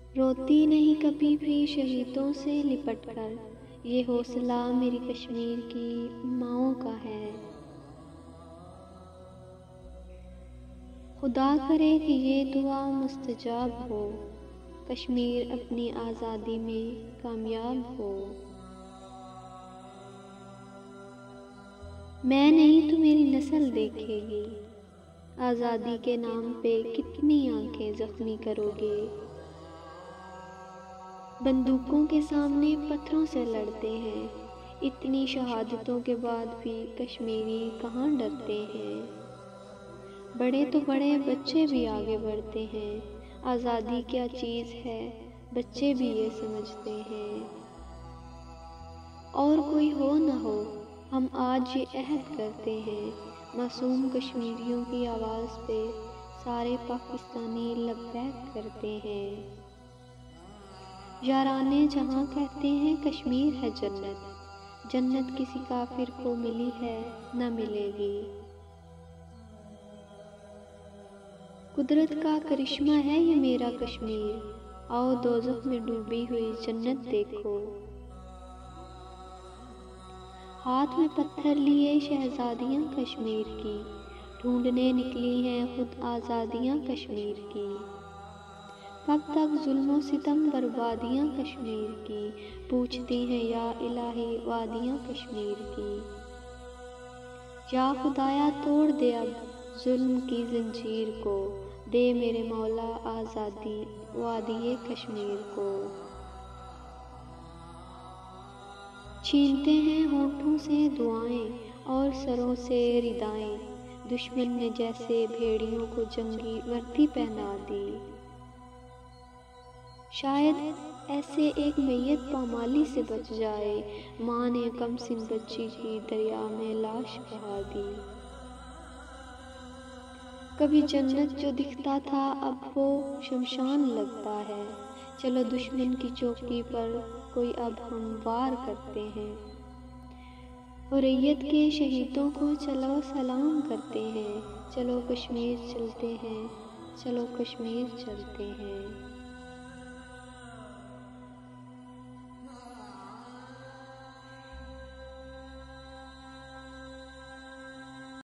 रोती नहीं कभी भी शहीदों से लिपट कर, ये हौसला मेरी कश्मीर की माँओं का है। खुदा करे कि ये दुआ मुस्तजाब हो, कश्मीर अपनी आज़ादी में कामयाब हो। मैं नहीं तो मेरी नस्ल देखेगी, आज़ादी के नाम पे कितनी आंखें ज़ख्मी करोगे। बंदूकों के सामने पत्थरों से लड़ते हैं, इतनी शहादतों के बाद भी कश्मीरी कहाँ डरते हैं। बड़े तो बड़े बच्चे भी आगे बढ़ते हैं, आज़ादी क्या चीज़ है बच्चे भी ये समझते हैं। और कोई हो न हो, हम आज ये अहद करते हैं, मासूम कश्मीरियों की आवाज़ पे सारे पाकिस्तानी लब्बैक करते हैं। याराने जहाँ कहते हैं कश्मीर है जन्नत, जन्नत किसी काफिर को मिली है न मिलेगी। कुदरत का करिश्मा है ये मेरा कश्मीर, आओ दोज़ख में डूबी हुई जन्नत देखो। हाथ में पत्थर लिए शहजादियाँ कश्मीर की, ढूंढने निकली हैं खुद आज़ादियाँ कश्मीर की। कब तक जुल्मों सितम बर्बादियाँ कश्मीर की, पूछती हैं या इलाही वादियाँ कश्मीर की। या खुदाया तोड़ दे अब जुल्म की जंजीर को, दे मेरे मौला आज़ादी वादिये कश्मीर को। छीनते हैं होठों से दुआएं और सरों से रिदाएं, दुश्मन ने जैसे भेड़ियों को जंगी वर्दी पहना दी। शायद ऐसे एक मैयत पामाली से बच जाए, माँ ने कमसिन बच्ची की दरिया में लाश बहा दी। कभी जन्नत जो दिखता था अब वो शमशान लगता है, चलो दुश्मन की चौकी पर कोई अब हम वार करते हैं। हुर्रियत के शहीदों को चलो सलाम करते हैं, चलो कश्मीर चलते हैं, चलो कश्मीर चलते हैं।